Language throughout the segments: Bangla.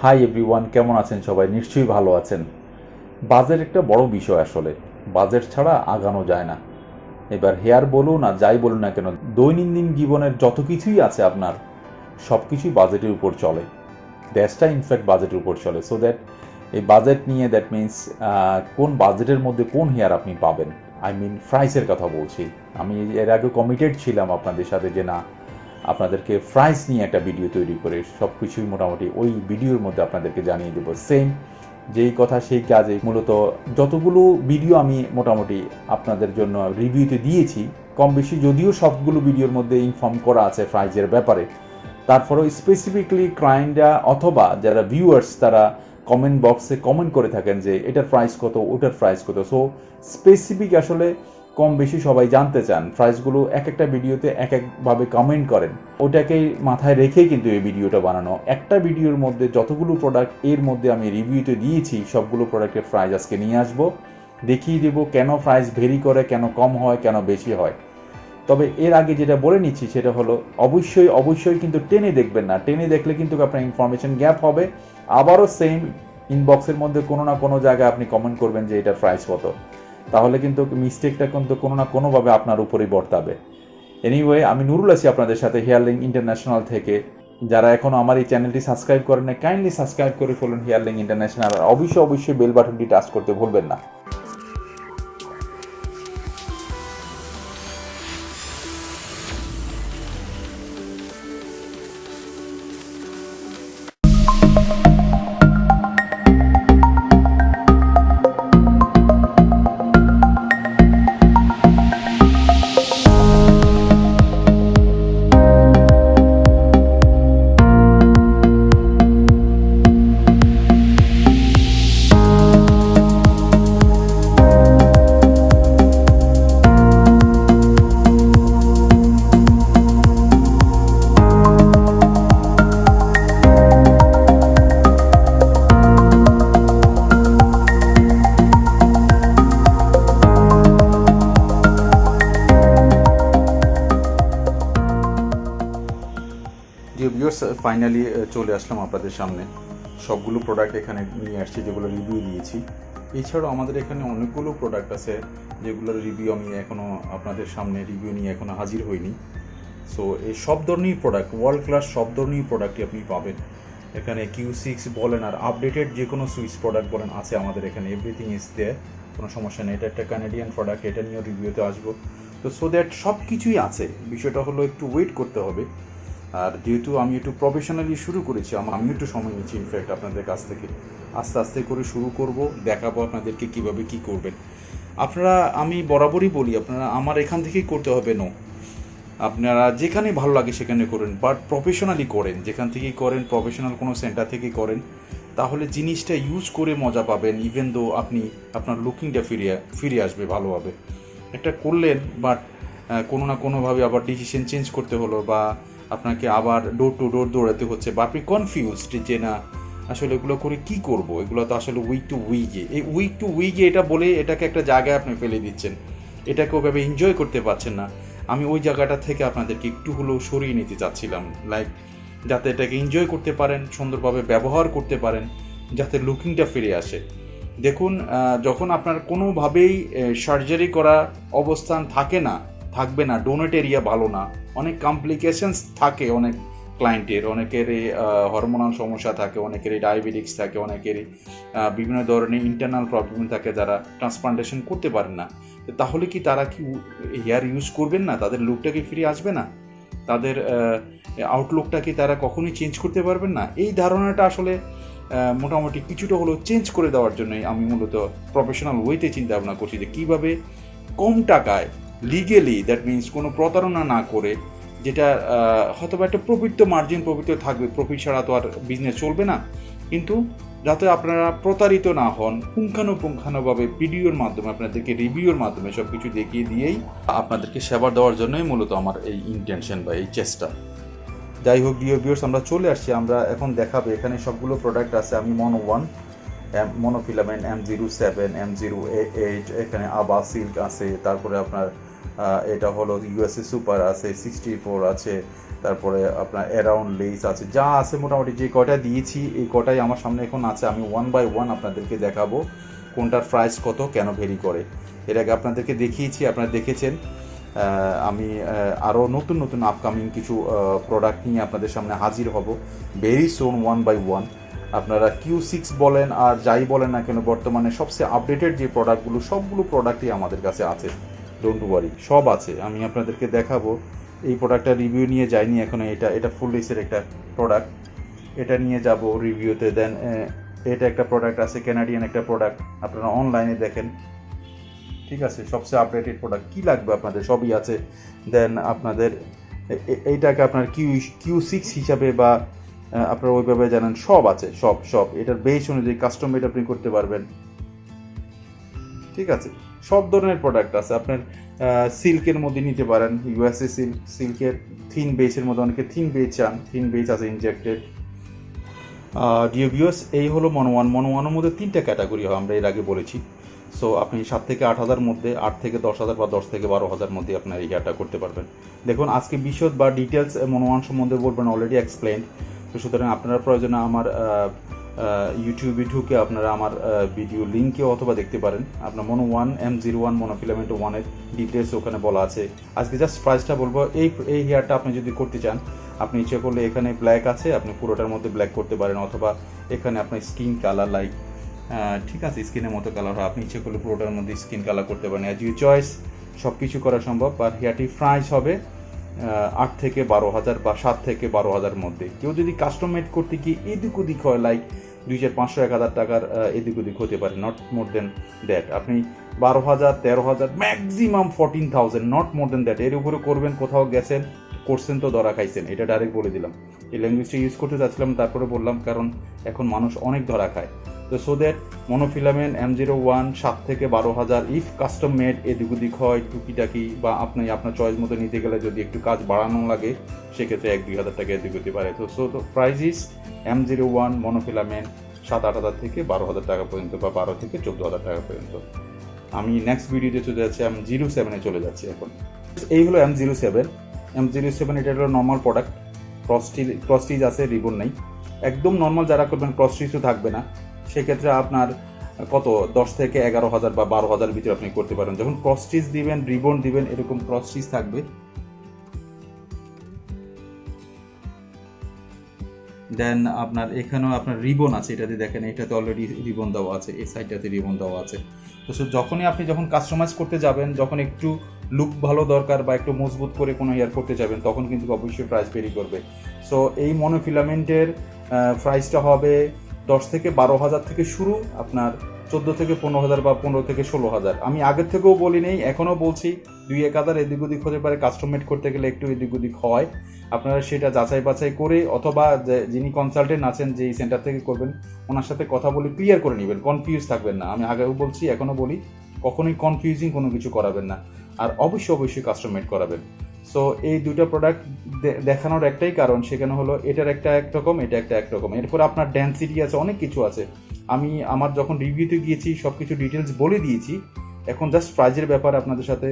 হাই এভরিওয়ান, কেমন আছেন সবাই? নিশ্চয়ই ভালো আছেন। বাজেট একটা বড় বিষয়, আসলে বাজেট ছাড়া আগানো যায় না। এবার হেয়ার বলুন আর যাই বলুন না কেন, দৈনন্দিন জীবনের যত কিছুই আছে আপনার সব কিছুই বাজেটের উপর চলে। দেশটা ইনফ্যাক্ট বাজেটের উপর চলে। সো দ্যাট এই বাজেট নিয়ে দ্যাট মিনস কোন বাজেটের মধ্যে কোন হেয়ার আপনি পাবেন, আই মিন প্রাইসের কথা বলছি। আমি এর আগে কমিটেড ছিলাম আপনাদের সাথে যে না, আপনাদেরকে প্রাইস নিয়ে একটা ভিডিও তৈরি করে সব কিছুই মোটামুটি ওই ভিডিওর মধ্যে আপনাদেরকে জানিয়ে দেবো। সেম যেই কথা সেই কাজে মূলত যতগুলো ভিডিও আমি মোটামুটি আপনাদের জন্য রিভিউতে দিয়েছি, কম বেশি যদিও সবগুলো ভিডিওর মধ্যে ইনফর্ম করা আছে প্রাইজের ব্যাপারে, তারপরেও স্পেসিফিকলি ক্লায়েন্টরা অথবা যারা ভিউয়ার্স তারা কমেন্ট বক্সে কমেন্ট করে থাকেন যে এটার প্রাইস কত, ওটার প্রাইস কত। সো স্পেসিফিক আসলে কম বেশি সবাই জানতে চান। প্রাইসগুলো এক একটা ভিডিওতে এক একভাবে কমেন্ট করেন, ওটাকেই মাথায় রেখেই কিন্তু এই ভিডিওটা বানানো। একটা ভিডিওর মধ্যে যতগুলো প্রোডাক্ট এর মধ্যে আমি রিভিউতে দিয়েছি সবগুলো প্রোডাক্টের প্রাইস আজকে নিয়ে আসবো, দেখিয়ে দেবো কেন প্রাইস ভেরি করে, কেন কম হয়, কেন বেশি হয়। তবে এর আগে যেটা বলে নিচ্ছি সেটা হলো অবশ্যই কিন্তু টেনে দেখবেন না। টেনে দেখলে কিন্তু আপনার ইনফরমেশন গ্যাপ হবে। আবারও সেম ইনবক্সের মধ্যে কোনো না কোনো জায়গায় আপনি কমেন্ট করবেন যে এটার প্রাইস কত, তাহলে কিন্তু মিস্টেকটা কিন্তু কোনো না কোনোভাবে আপনার উপরেই বর্তাবে। এনিওয়ে, আমি নুরুল আছি আপনাদের সাথে হেয়ারলিং ইন্টারন্যাশনাল থেকে। যারা এখনও আমার এই চ্যানেলটি সাবস্ক্রাইব করেন না, কাইন্ডলি সাবস্ক্রাইব করে ফেলুন হেয়ারলিং ইন্টারন্যাশনাল। আর অবশ্যই বেল বাটনটি টাচ করতে ভুলবেন না। ফাইনালি চলে আসলাম আপনাদের সামনে। সবগুলো প্রোডাক্ট এখানে নিয়ে আসছি যেগুলো রিভিউ দিয়েছি। এছাড়াও আমাদের এখানে অনেকগুলো প্রোডাক্ট আছে যেগুলোর রিভিউ আমি এখনও আপনাদের সামনে রিভিউ নিয়ে এখনও হাজির হইনি। সো এই সব ধরনের প্রোডাক্ট, ওয়ার্ল্ড ক্লাস সব ধরনের প্রোডাক্টই আপনি পাবেন এখানে। Q6 বলেন আর আপডেটেড যে কোনো সুইচ প্রোডাক্ট বলেন আছে আমাদের এখানে, এভরিথিং ইজ দেয়ার, কোনো সমস্যা নেই। এটা একটা কানাডিয়ান প্রোডাক্ট, এটা নিয়েও রিভিউতে আসবো। তো সো দ্যাট সব কিছুই আছে। বিষয়টা হলো একটু ওয়েট করতে হবে। আর যেহেতু আমি একটু প্রফেশনালি শুরু করেছি, আমি একটু সময় নিচ্ছি ইনফ্যাক্ট আপনাদের কাছ থেকে। আস্তে আস্তে করে শুরু করব, দেখাবো আপনাদেরকে কীভাবে কী করবেন আপনারা। আমি বরাবরই বলি আপনারা আমার এখান থেকেই করতে হবে নো, আপনারা যেখানে ভালো লাগে সেখানে করেন, বাট প্রফেশনালি করেন। যেখান থেকেই করেন, প্রফেশনাল কোনো সেন্টার থেকে করেন, তাহলে জিনিসটা ইউজ করে মজা পাবেন। ইভেন দো আপনি আপনার লুকিংটা ফিরে আসবে ভালোভাবে। একটা করলেন বাট কোনো না কোনোভাবে আবার ডিসিশন চেঞ্জ করতে হলো, বা আপনাকে আবার ডোর টু ডোর দৌড়াতে হচ্ছে, বা আপনি কনফিউজড যে না আসলে এগুলো করে কি করব। এগুলো তো আসলে উইক টু উইকে এটা বলে এটাকে একটা জায়গায় আপনি ফেলে দিচ্ছেন, এটাকে ওভাবে এনজয় করতে পারছেন না। আমি ওই জায়গাটা থেকে আপনাদেরকে একটু হলেও সরিয়ে নিতে চাচ্ছিলাম, লাইক যাতে এটাকে এনজয় করতে পারেন, সুন্দরভাবে ব্যবহার করতে পারেন, যাতে লুকিংটা ফিরে আসে। দেখুন, যখন আপনার কোনোভাবেই সার্জারি করা অবস্থান থাকবে না, ডোনেট এরিয়া ভালো না, অনেক কমপ্লিকেশনস থাকে অনেক ক্লায়েন্টের, অনেকেরই হরমোনাল সমস্যা থাকে, অনেকেরই ডায়াবেটিক্স থাকে, অনেকেরই বিভিন্ন ধরনের ইন্টারনাল প্রবলেম থাকে, যারা ট্রান্সপ্লান্টেশন করতে পারেন না। তাহলে কি তারা কি হেয়ার ইউজ করবেন না? তাদের লুকটা কি ফিরে আসবে না? তাদের আউটলুকটা কি তারা কখনোই চেঞ্জ করতে পারবেন না? এই ধারণাটা আসলে মোটামুটি কিছুটা হলেও চেঞ্জ করে দেওয়ার জন্যই আমি মূলত প্রফেশনাল ওয়েতে চিন্তা ভাবনা করছি যে কীভাবে কম টাকায় লিগেলি, দ্যাট মিনস কোনো প্রতারণা না করে, যেটা হয়তো বা একটা প্রফিট তো মার্জিন প্রফিট থাকবে, প্রফিট ছাড়া তো আর বিজনেস চলবে না, কিন্তু যাতে আপনারা প্রতারিত না হন, পুঙ্খানুপুঙ্খানুভাবে ভিডিওর মাধ্যমে আপনাদেরকে রিভিউর মাধ্যমে সব কিছু দেখিয়ে দিয়েই আপনাদেরকে সেবা দেওয়ার জন্যই মূলত আমার এই ইন্টেনশন বা এই চেষ্টা। যাই হোক ডিয়ার ভিউয়ার্স, আমরা চলে আসছি। আমরা এখন দেখাবো এখানে সবগুলো প্রোডাক্ট আছে। আমি মনোফিলামেন্ট M07, M08, এখানে আবা সিল্ক আছে, তারপরে আপনার এটা হলো USA সুপার আছে, 64 আছে, তারপরে আপনার অ্যারাউন্ড লেস আছে, যা আছে মোটামুটি যে কয়টা দিয়েছি এই কটাই আমার সামনে এখন আছে। আমি 1 বাই 1 আপনাদেরকে দেখাবো কোনটার প্রাইস কত, কেন ভেরি করে। এর আগে আপনাদেরকে দেখিয়েছি, আপনারা দেখেছেন। আমি আরও নতুন নতুন আপকামিং কিছু প্রোডাক্ট নিয়ে আপনাদের সামনে হাজির হব ভেরি সুন 1 বাই 1। আপনারা Q6 বলেন আর যাই বলেন না কেন, বর্তমানে সবচেয়ে আপডেটেড যে প্রোডাক্টগুলো সবগুলো প্রোডাক্টই আমাদের কাছে আছে, ডোন্ট ওয়ারি, সব আছে। আমি আপনাদেরকে দেখাবো। এই প্রোডাক্টটা রিভিউ নিয়ে যাইনি এখনো, এটা ফুল লেসের একটা প্রোডাক্ট, এটা নিয়ে যাব রিভিউতে। দেন এটা একটা প্রোডাক্ট আছে, ক্যানাডিয়ান একটা প্রোডাক্ট, আপনারা অনলাইনে দেখেন, ঠিক আছে। সবচেয়ে আপডেটেড প্রোডাক্ট কী লাগবে আপনাদের সবই আছে। দেন আপনাদের এইটাকে আপনার Q6 হিসাবে বা আপনারা ওইভাবে জানেন, সব আছে, সব এটার বেস অনুযায়ী কাস্টম মেড আপনি করতে পারবেন, ঠিক আছে। সব ধরনের প্রোডাক্ট আছে। আপনার সিল্কের মধ্যে নিতে পারেন, USA সিল্কের থিন বেসের মধ্যে, অনেকে থিন বেস চান, থিন বেস আছে ইনজেক্টেড। ডিয়ার ভিউয়ার্স, এই হলো মনোওয়ানের মধ্যে 3টা ক্যাটাগরি হয়, আমরা এর আগে বলেছি। সো আপনি 7 থেকে 8,000 মধ্যে, 8 থেকে 10,000 বা 10 থেকে 12,000 মধ্যে আপনার এই হেয়ারটা করতে পারবেন। দেখুন, আজকে বিশদ বা ডিটেলস মনোওয়ান সম্বন্ধে বলবেন, অলরেডি এক্সপ্লেন। তো সুতরাং আপনারা প্রয়োজনে আমার ইউটিউবে ঢুকে আপনারা আমার ভিডিও লিঙ্কেও অথবা দেখতে পারেন। আপনার মনো1 M01 মনোফিলামেন্ট 1-এর ডিটেলস ওখানে বলা আছে। আজকে জাস্ট প্রাইসটা বলবো। এই হেয়ারটা আপনি যদি করতে চান, আপনি ইচ্ছে করলে এখানে ব্ল্যাক আছে, আপনি পুরোটার মধ্যে ব্ল্যাক করতে পারেন, অথবা এখানে আপনার স্কিন কালার লাইক, ঠিক আছে, স্কিনের মতো কালার হয়, আপনি ইচ্ছে করলে পুরোটার মধ্যে স্কিন কালার করতে পারেন, অ্যাজ ইউ চয়েস, সব কিছু করা সম্ভব। আর হেয়ারটি প্রাইস হবে 8 থেকে 12,000 বা 7 থেকে 12,000 মধ্যে। কেউ যদি কাস্টম মেড করতে গিয়ে এদিক ওদিক হয়, লাইক 2,500 1,000 টাকার এদিক ওদিক হতে পারে, নট মোর দেন দ্যাট। আপনি 12,000 13,000 maximum 14,000, not more than that. এর উপরে করবেন, কোথাও গেছেন করছেন তো ধরা খাইছেন, এটা ডাইরেক্ট বলে দিলাম। এই ল্যাঙ্গুয়েজটা ইউজ করতে চাচ্ছিলাম, তারপরে বললাম, কারণ এখন মানুষ অনেক ধরা খায়। তো সো দ্যাট মনোফিলামেন্ট M01 7 থেকে 12,000, ইফ কাস্টম মেড এদিক ওদিক হয় টুকিটাকি, বা আপনি আপনার চয়েস মতো নিতে গেলে যদি একটু কাজ বাড়ানো লাগে, সেক্ষেত্রে 1-2,000 টাকা এদিক হতে পারে। তো প্রাইস ইস M01 মনোফিলামেন্ট 7-8,000 থেকে 12,000 টাকা পর্যন্ত, বা 12 থেকে 14,000 টাকা পর্যন্ত। আমি নেক্সট ভিডিওতে চলে যাচ্ছি, M07-এ চলে যাচ্ছি এখন। এই হলো M07, এটা হলো নর্মাল প্রোডাক্ট, ক্রসস্টিচ আছে, রিবন নেই, একদম নর্মাল। যারা করবেন ক্রসস্টিচও থাকবে না, সেক্ষেত্রে আপনার কত 10 থেকে 11,000 বা 12,000 ভিতরে আপনি করতে পারেন। যখন ক্রসস্টিচ দিবেন, রিবন দিবেন, এরকম ক্রসস্টিচ থাকবে। দেন আপনার এখানেও আপনার রিবন আছে, এটাতে দেখেন, এটাতে অলরেডি রিবন দেওয়া আছে, এই সাইডটাতে রিবন দেওয়া আছে। তো যখনই আপনি কাস্টমাইজ করতে যাবেন, যখন একটু লুক ভালো দরকার বা একটু মজবুত করে কোনো হেয়ার করতে যাবেন, তখন কিন্তু অবশ্যই প্রাইস ভেরি করবে। সো এই মনোফিলামেন্টের প্রাইসটা হবে 10 থেকে 12,000 থেকে শুরু, আপনার 14 থেকে 15,000 বা 15 থেকে 16,000। আমি আগের থেকেও বলি নেই, এখনও বলছি, 2-1,000 এদিক ওদিক হতে পারে, কাস্টমাইজ করতে গেলে একটু এদিক ওদিক হয়। আপনারা সেটা যাচাই বাছাই করে, অথবা যিনি কনসালটেন্ট আছেন, যেই সেন্টার থেকে করবেন, ওনার সাথে কথা বলে ক্লিয়ার করে নেবেন, কনফিউজ থাকবেন না। আমি আগেও বলছি, এখনও বলি, কখনোই কনফিউজিং কোনো কিছু করাবেন না, আর অবশ্যই কাস্টমাইজ করাবেন। সো এই দুটো প্রোডাক্ট দেখানোর একটাই কারণ, সেখানে হলো এটার একটা একরকম, এটা একটা একরকম। এরপর আপনার ডেন্সিটি আছে, অনেক কিছু আছে। আমি আমার যখন রিভিউতে গিয়েছি সব কিছু ডিটেলস বলে দিয়েছি। এখন জাস্ট প্রাইজের ব্যাপারে আপনাদের সাথে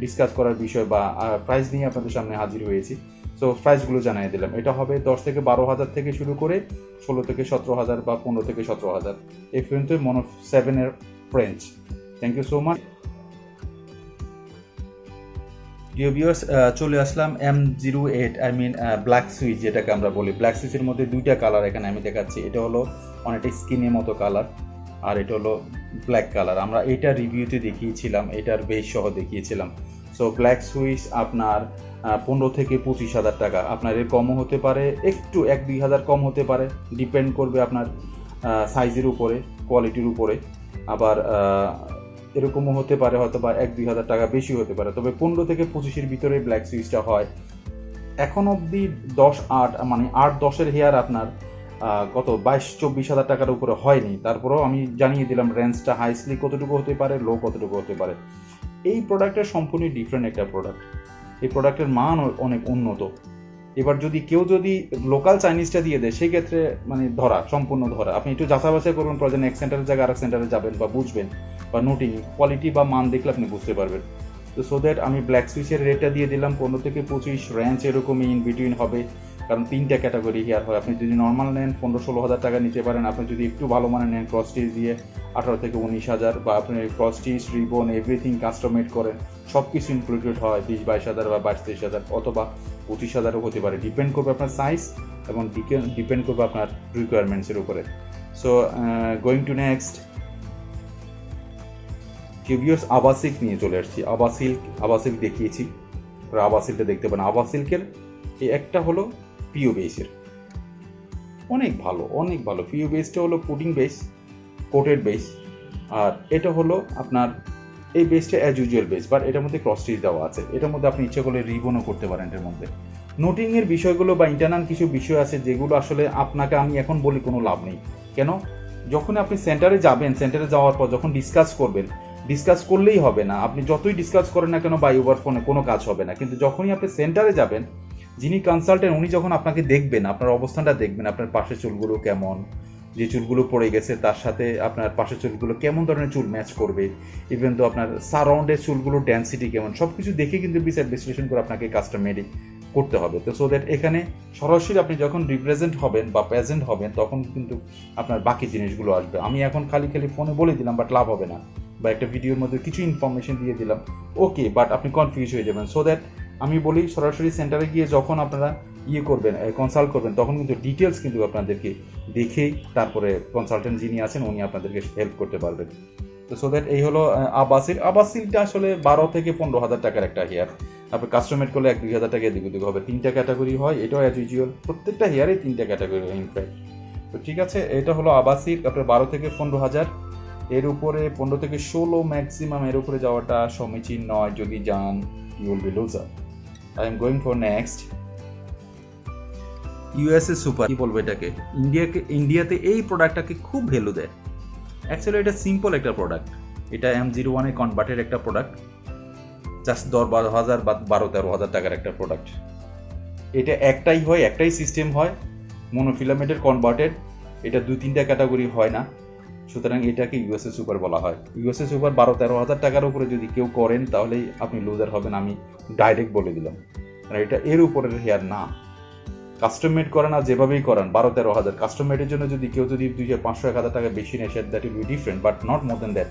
ডিসকাস করার বিষয়, বা প্রাইস নিয়ে আপনাদের সামনে হাজির হয়েছি। সো প্রাইসগুলো জানিয়ে দিলাম। এটা হবে 10 থেকে 12,000 থেকে শুরু করে 16 থেকে 17,000 বা 15 থেকে 17,000, এই পর্যন্ত মনো7-এর range. Thank you so much. Dear viewers, চলে আসলাম M08, ব্ল্যাক সুইচ, যেটাকে আমরা বলি। ব্ল্যাক সুইচের মধ্যে 2টা কালার এখানে আমি দেখাচ্ছি। এটা হলো অনেকটা স্কিনের মতো কালার, আর এটা হলো ব্ল্যাক কালার। আমরা এটা রিভিউতে দেখিয়েছিলাম, এটার বেস সহ দেখিয়েছিলাম। সো ব্ল্যাক সুইচ আপনার 15 থেকে 25,000 টাকা। আপনার এর কমও হতে পারে, একটু 1-2,000 কম হতে পারে, ডিপেন্ড করবে আপনার সাইজের উপরে, কোয়ালিটির উপরে। আবার এরকমও হতে পারে, হয়তো বা 1-2,000 টাকা বেশি হতে পারে। তবে 15 থেকে 25-এর ভিতরে ব্ল্যাক সুইচটা হয়। এখন অবধি 10-8, 8-10-এর হেয়ার আপনার কত 22-24,000 টাকার উপরে হয়নি। তারপরেও আমি জানিয়ে দিলাম রেঞ্জটা হাইস্টলি কতটুকু হতে পারে, লো কতটুকু হতে পারে। এই প্রোডাক্টটা সম্পূর্ণ ডিফারেন্ট একটা প্রোডাক্ট। এই প্রোডাক্টের মান অনেক উন্নত। এবার কেউ যদি লোকাল চাইনিজটা দিয়ে দেয়, সেই ক্ষেত্রে সম্পূর্ণ ধরা। আপনি একটু যাচাই বাছাই করবেন, প্রয়োজন এক সেন্টারের জায়গায় আরেক সেন্টারে যাবেন, বা বুঝবেন, বা নোটিং কোয়ালিটি বা মান দেখলে আপনি বুঝতে পারবেন। তো সো দ্যাট আমি ব্ল্যাক সুইচের রেটটা দিয়ে দিলাম 15 থেকে 25 রেঞ্জ এরকমই ইন বিটুইন হবে, কারণ 3টা ক্যাটাগরি হেয়ার হয়। আপনি যদি নর্মাল নেন 15-16 হাজার টাকা নিতে পারেন, আপনি যদি একটু ভালো মানে নেন ক্রস স্টিচ দিয়ে 18 থেকে 19 হাজার, বা আপনি cross stitch ribbon everything customize করেন, সব কিছু ইনক্লুডেড হয় 20-22 হাজার বা 22-23 হাজার অথবা 25 হাজারও হতে পারে, ডিপেন্ড করবে আপনার সাইজ এবং ডিপেন্ড করবে আপনার রিকোয়ারমেন্টসের উপরে। So going to next, viewers আবা সিল্ক নিয়ে চলে আসছি। আবা সিল্ক দেখিয়েছি, আবা সিল্কটা দেখতে পারেন। আবা সিল্কের এই একটা হলো পিও বেসের, অনেক ভালো। পিও বেসটা হলো পুডিং বেস, কোটেড বেস, আর এটা হলো আপনার এই বেসটা অ্যাজ ইউজুয়াল বেস, বাট এটার মধ্যে ক্রস স্টিচ দেওয়া আছে। এটার মধ্যে আপনি ইচ্ছা করলে রিবনও করতে পারেন। এটার মধ্যে নোটিংয়ের বিষয়গুলো বা ইন্টারনাল কিছু বিষয় আছে যেগুলো আসলে আপনাকে আমি এখন বলি কোনো লাভ নেই। কেন? যখন আপনি সেন্টারে যাবেন, সেন্টারে যাওয়ার পর যখন ডিসকাস করলেই হবে না, আপনি যতই ডিসকাস করেন না কেন বা ওভার ফোনে কোনো কাজ হবে না। কিন্তু যখনই আপনি সেন্টারে যাবেন, যিনি কনসালটেন্ট উনি যখন আপনাকে দেখবেন, আপনার অবস্থানটা দেখবেন, আপনার পাশের চুলগুলো কেমন, যে চুলগুলো পড়ে গেছে তার সাথে আপনার পাশের চুলগুলো কেমন ধরনের চুল ম্যাচ করবে, ইভেন তো আপনার সারাউন্ডের চুলগুলো ডেন্সিটি কেমন, সব কিছু দেখে কিন্তু বিশ্লেষণ করে আপনাকে কাজটা মেডি করতে হবে। তো সো দ্যাট এখানে সরাসরি আপনি যখন রিপ্রেজেন্ট হবেন বা প্রেজেন্ট হবেন তখন কিন্তু আপনার বাকি জিনিসগুলো আসবে। আমি এখন খালি ফোনে বলে দিলাম, বাট লাভ হবে না, বা একটা ভিডিওর মধ্যে কিছু ইনফরমেশন দিয়ে দিলাম, ওকে, বাট আপনি কনফিউজ হয়ে যাবেন। সো দ্যাট আমি বলি সরাসরি সেন্টারে গিয়ে যখন আপনারা করবেন, কনসাল্ট করবেন, তখন কিন্তু ডিটেলস কিন্তু আপনাদেরকে দেখেই তারপরে কনসালটেন্ট যিনি আছেন উনি আপনাদেরকে হেল্প করতে পারবেন। তো সো দ্যাট এই হলো আবা সিল্কটা আসলে 12 থেকে 15 হাজার টাকার একটা হেয়ার। আপনি কাস্টমাইজ করলে 1-2 হাজার টাকা দিকে হবে। 3টা ক্যাটাগরি হয়, এটাও অ্যাজ ইউজুয়াল, প্রত্যেকটা হেয়ারে 3টা ক্যাটাগরি হয় ইনফ্যাক্ট। তো ঠিক আছে, এটা হলো আবা সিল্ক আপনার 12 থেকে 15 হাজার, এর উপরে 15 থেকে 16 ম্যাক্সিমাম, এর উপরে যাওয়াটা সমীচীন নয়। যদি যান you will be loser. I am going for next USA super. কি বলবো এটাকে, ইন্ডিয়াতে এই প্রোডাক্টটাকে খুব ভ্যালু দেয়। অ্যাকচুয়ালি এটা সিম্পল একটা প্রোডাক্ট, এটা M01 কনভার্টের একটা প্রোডাক্ট, জাস্ট 10-12 হাজার বা 12-13 হাজার টাকার একটা প্রোডাক্ট। এটা একটাই সিস্টেম হয়, মোনোফিলামেন্টের কনভার্টেড। এটা 2-3টা ক্যাটাগরি হয় না, সুতরাং এটাকে ইউএসএ সুপার বলা হয়। ইউএসএ সুপার 12-13 হাজার টাকার উপরে যদি কেউ করেন তাহলেই আপনি লুজার হবেন, আমি ডাইরেক্ট বলে দিলাম। আর এটা এর উপরের হেয়ার না, কাস্টম মেড করেন আর যেভাবেই করেন 12-13 হাজার। কাস্টম মেডের জন্য যদি কেউ 200-500-1000 টাকা বেশি নেয়, that will be different, but not more than that.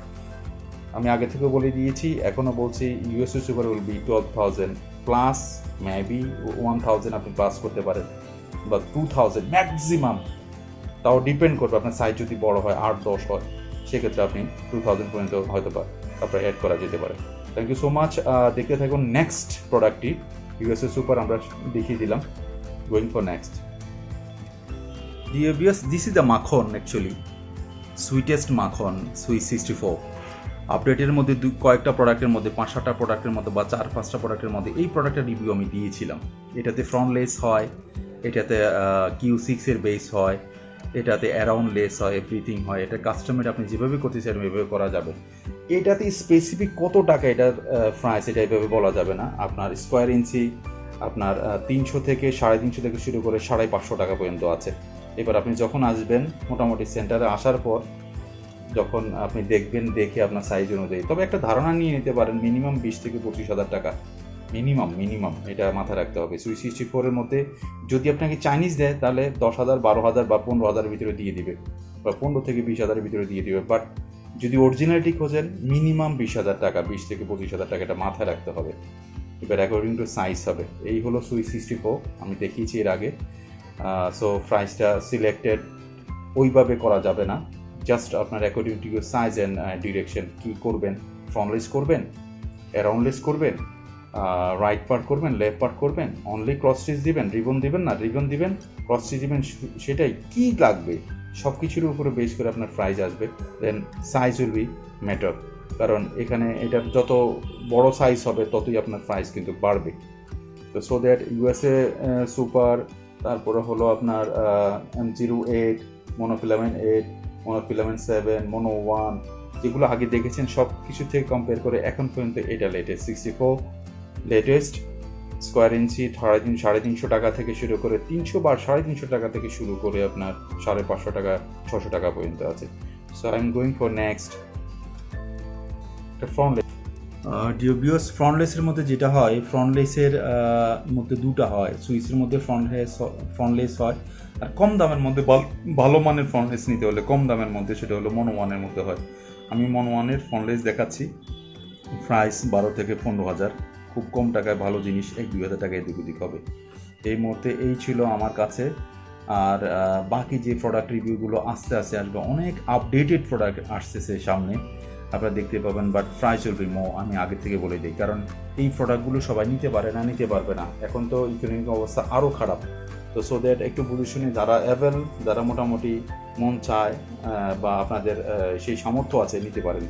আমি আগে থেকে বলে দিয়েছি, এখনও বলছি, USA super will be 12,000 plus, maybe 1,000 আপনি প্লাস করতে পারেন, বা 2,000 ম্যাক্সিমাম। তাও ডিপেন্ড করবে আপনার সাইজ যদি বড় হয়, 8-10 হয়, সেক্ষেত্রে আপনি 2,000 পর্যন্ত হয়তো বা আপনার অ্যাড করা যেতে পারে। Thank you so much. দেখতে থাকুন নেক্সট প্রোডাক্টটি, ইউএসএ সুপার আমরা দেখিয়ে দিলাম। Going for next. Dear viewers, this is the মাখন, actually sweetest মাখন, Sweet 64 আপডেটের মধ্যে কয়েকটা প্রোডাক্টের মধ্যে 5-6টা প্রোডাক্টের মধ্যে বা 4-5টা প্রোডাক্টের মধ্যে এই প্রোডাক্টের রিভিউ আমি দিয়েছিলাম। এটাতে ফ্রন্ট লেস হয়, এটাতে Q6 এর বেস হয়, এটাতে অ্যারাউন্ড লেস হয়, এভরিথিং হয়। এটা কাস্টমাইজ আপনি যেভাবে করতে চান এভাবে করা যাবে। এটাতে স্পেসিফিক কত টাকা এটার প্রাইস এটা এভাবে বলা যাবে না। আপনার স্কোয়ার ইঞ্চি আপনার 300 থেকে 350 থেকে শুরু করে 550 টাকা পর্যন্ত আছে। এবার আপনি যখন আসবেন, মোটামুটি সেন্টারে আসার পর যখন আপনি দেখবেন, দেখে আপনার সাইজ অনুযায়ী, তবে একটা ধারণা নিয়ে নিতে পারেন, মিনিমাম 20 থেকে 25 হাজার টাকা মিনিমাম এটা মাথায় রাখতে হবে। সুইট 64-এর মধ্যে যদি আপনাকে চাইনিজ দেয় তাহলে 10,000, 12,000 বা 15,000-এর ভিতরে দিয়ে দিবে, বা 15 থেকে 20 হাজারের ভিতরে দিয়ে দিবে। বাট যদি অরিজিনালিটি খোঁজেন মিনিমাম 20 হাজার টাকা, 20 থেকে 25 হাজার টাকা, এটা মাথায় রাখতে হবে। এবার অ্যাকর্ডিং টু সাইজ হবে। এই হলো সুইট 64, আমি দেখিয়েছি এর আগে। সো প্রাইসটা সিলেক্টেড ওইভাবে করা যাবে না, জাস্ট আপনার according to your size and direction কী করবেন, ফ্রন্টলেস করবেন, অ্যারাউন্ডলেস করবেন, রাইট পার্ট করবেন, লেফট পার্ট করবেন, অনলি ক্রস স্টিচ দিবেন, রিবন দিবেন না রিবন দিবেন, ক্রস স্টিচ দিবেন, সেটাই কী লাগবে সব কিছুর উপরে বেস করে আপনার প্রাইস আসবে। দেন সাইজ উইল বি ম্যাটার, কারণ এখানে এটার যত বড় সাইজ হবে ততই আপনার প্রাইস কিন্তু বাড়বে। তো সো দ্যাট ইউএসএ সুপার, তারপরে হলো আপনার M08, মোনোফিলামেন্ট 8, মোনোফিলামেন্ট 7, মোনো 1, যেগুলো আগে দেখেছেন সব কিছু থেকে কম্পেয়ার করে এখন পর্যন্ত এটা লেটেস্ট 64 লেটেস্ট। স্কোয়ার ইঞ্চি 350 টাকা থেকে শুরু করে 300 বা 350 টাকা থেকে শুরু করে আপনার 550 টাকা 600 টাকা পর্যন্ত আছে। So I am going for next front lace. ডিওবিওস ফ্রন্টলেসের মধ্যে যেটা হয়, ফ্রন্টলেসের মধ্যে দুটো হয়, সুইসের মধ্যে ফ্রন্টলেস হয়, আর কম দামের মধ্যে ভালো মানের ফ্রন্টলেস নিতে হলে কম দামের মধ্যে সেটা হলো মনো ওয়ানের মধ্যে হয়। আমি মনো ওয়ানের ফ্রন্টলেস দেখাচ্ছি, প্রাইস 12 থেকে 15,000, খুব কম টাকায় ভালো জিনিস 1-2 হাজার টাকা এদিক ওদিক হবে। এই মুহূর্তে এই ছিল আমার কাছে। আর বাকি যে প্রোডাক্ট রিভিউগুলো আস্তে আস্তে আসবে, অনেক আপডেটেড প্রোডাক্ট আসতেছে সামনে, আপনারা দেখতে পাবেন, but price will be more, আমি আগে থেকে বলে দিই, কারণ এই প্রোডাক্টগুলো সবাই নিতে পারে না, নিতে পারবে না, এখন তো ইকোনমিক অবস্থা আরও খারাপ। তো সো দ্যাট একটু বুঝে শুনে যারা মোটামুটি মন চায় বা আপনাদের সেই সামর্থ্য আছে নিতে পারেন,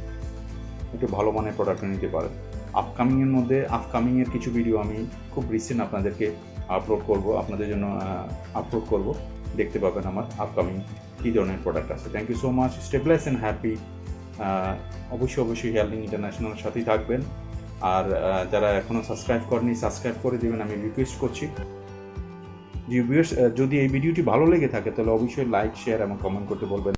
একটু ভালো মানের প্রোডাক্ট নিতে পারেন। আপকামিংয়ের কিছু ভিডিও আমি খুব রিসেন্ট আপনাদেরকে আপলোড করব, আপনাদের জন্য আপলোড করব, দেখতে পাবেন আমার আপকামিং কী ধরনের প্রোডাক্ট আছে। Thank you so much, stay blessed and happy. অবশ্যই হেয়ারলিং ইন্টারন্যাশনাল সাথেই থাকবেন, আর যারা এখনও সাবস্ক্রাইব করেনি সাবস্ক্রাইব করে দেবেন, আমি রিকোয়েস্ট করছি। যদি এই ভিডিওটি ভালো লেগে থাকে তাহলে অবশ্যই লাইক, শেয়ার এবং কমেন্ট করতে বলবেন।